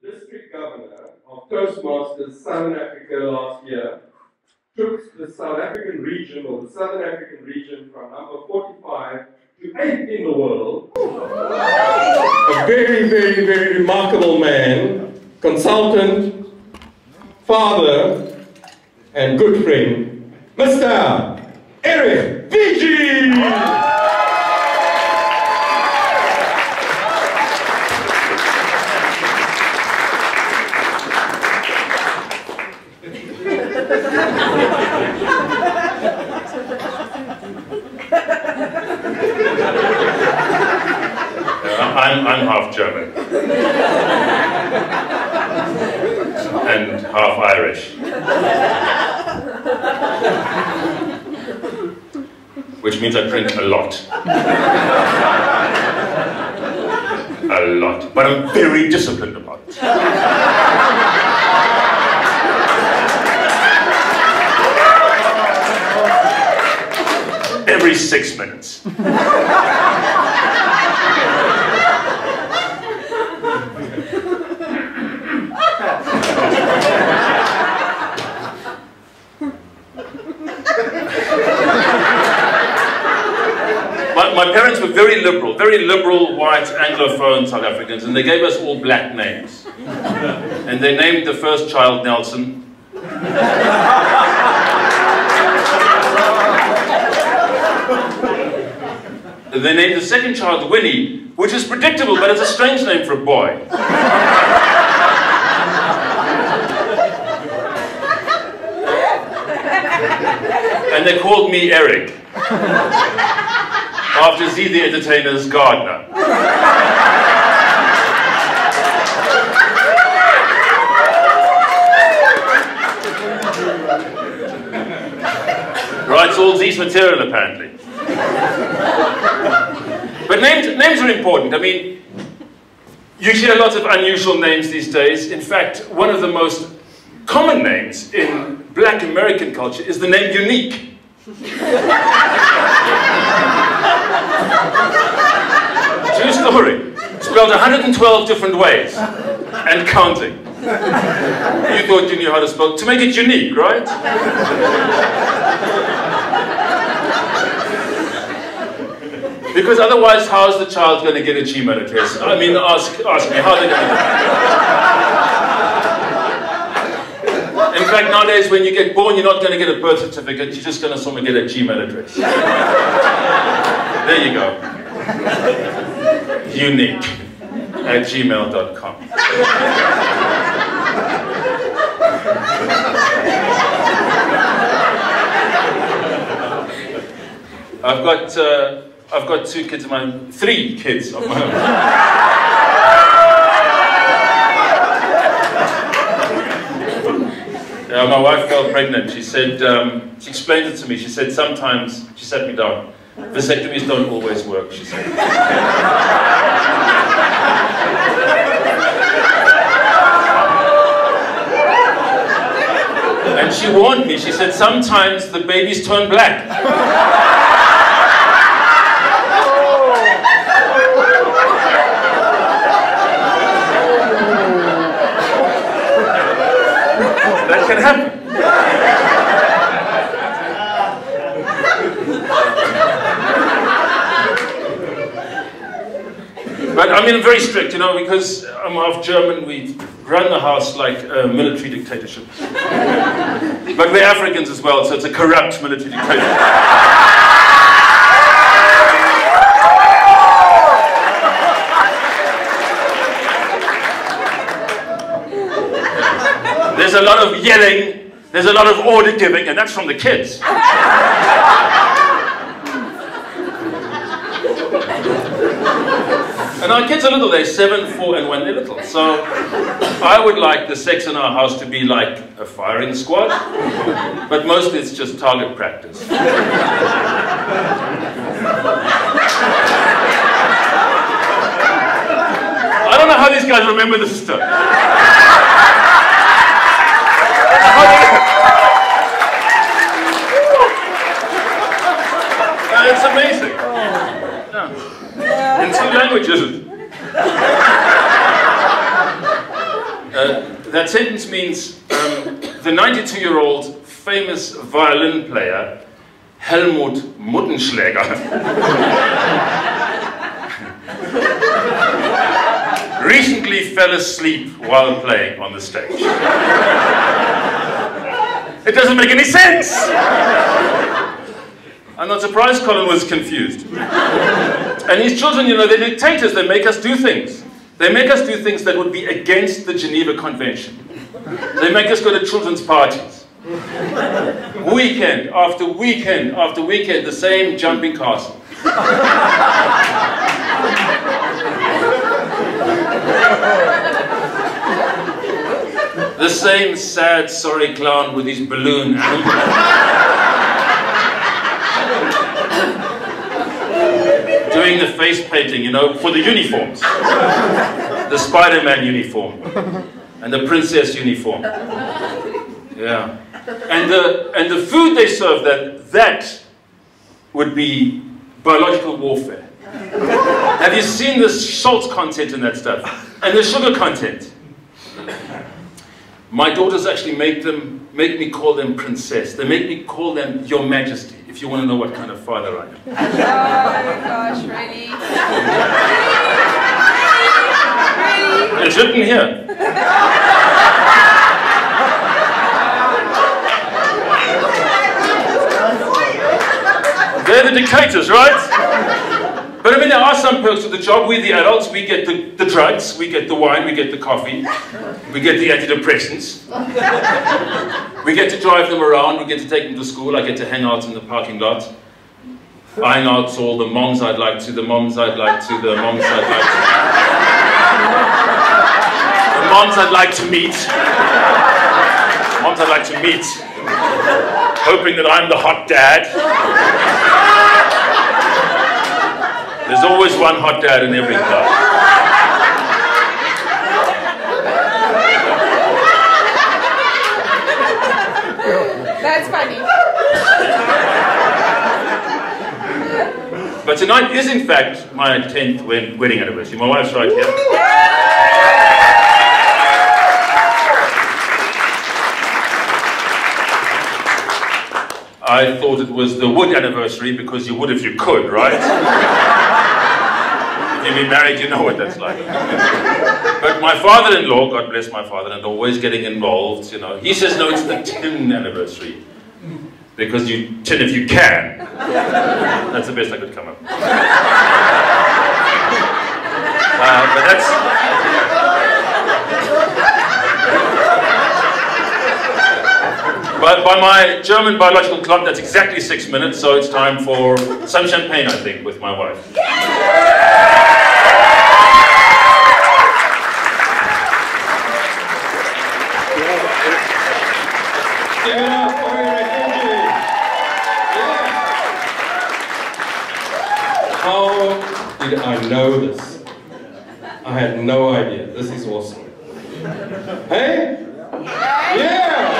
the district governor of Toastmasters Southern Africa last year took the South African region, or the Southern African region, from number 45 to 8th in the world. A very, very, very remarkable man, consultant, father, and good friend, Mr. Erich Viedge! I'm half German and half Irish, which means I drink a lot. A lot, but I'm very disciplined about it. Every 6 minutes. My parents were very liberal white Anglophone South Africans, and they gave us all black names. And they named the first child Nelson. They named the second child Winnie, which is predictable, but it's a strange name for a boy. And they called me Erich, after Z the Entertainer's gardener. Writes all Z's material, apparently. But names are important. I mean, you hear lots of unusual names these days. In fact, one of the most common names in black American culture is the name Unique. True story. Spelled 112 different ways. And counting. You thought you knew how to spell, to make it unique, right? Because otherwise, how's the child going to get a Gmail address? I mean, ask me, how are they going to get it? In fact, nowadays, when you get born, you're not going to get a birth certificate, you're just going to someone get a Gmail address. There you go. Unique@gmail.com. I've got 2 kids of my own, 3 kids of my own. My wife fell pregnant. She said, she explained it to me. She said, sometimes, she sat me down, vasectomies don't always work, she said. And she warned me, she said, sometimes the babies turn black. That can happen. But I mean, I'm very strict, you know, because I'm half German, we run the house like a military dictatorship. But we're Africans as well, so it's a corrupt military dictatorship. There's a lot of yelling, there's a lot of order giving, and that's from the kids. And our kids are little, they're 7, 4, and 1, they're little. So I would like the sex in our house to be like a firing squad, but mostly it's just target practice. I don't know how these guys remember this stuff. It's amazing. Yeah. In 2 languages. That sentence means the 92-year-old famous violin player Helmut Muttenschläger recently fell asleep while playing on the stage. It doesn't make any sense! I'm not surprised Colin was confused. And these children, you know, they're dictators. They make us do things. They make us do things that would be against the Geneva Convention. They make us go to children's parties. Weekend after weekend after weekend, the same jumping castle. The same sad, sorry clown with his balloon animal. Doing the face painting, you know, for the uniforms. The Spider-Man uniform. And the princess uniform. Yeah. And the food they serve, that would be biological warfare. Have you seen the salt content in that stuff? And the sugar content? My daughters actually make me call them princess. They make me call them Your Majesty, if you want to know what kind of father I am. Oh gosh, really? Really? It's written here. They're the dictators, right? But I mean, there are some perks to the job. We, the adults, we get the drugs, we get the wine, we get the coffee, we get the antidepressants. We get to drive them around, we get to take them to school, I get to hang out in the parking lot, eyeing out all the moms I'd like to, the moms I'd like to, the moms I'd like to. The moms I'd like to meet. Moms I'd like to meet. Hoping that I'm the hot dad. There's always one hot dad in every class. That's funny. But tonight is in fact my 10th wedding anniversary. My wife's right here. I thought it was the wood anniversary because you would if you could, right? If you've been married, you know what that's like. But my father-in-law, God bless my father-in-law, always getting involved, you know. He says, no, it's the tin anniversary. Because you tin if you can. That's the best I could come up with. But that's... By my German biological clock, that's exactly 6 minutes, so it's time for some champagne, I think, with my wife. How did I know this? I had no idea. This is awesome. Hey? Yeah!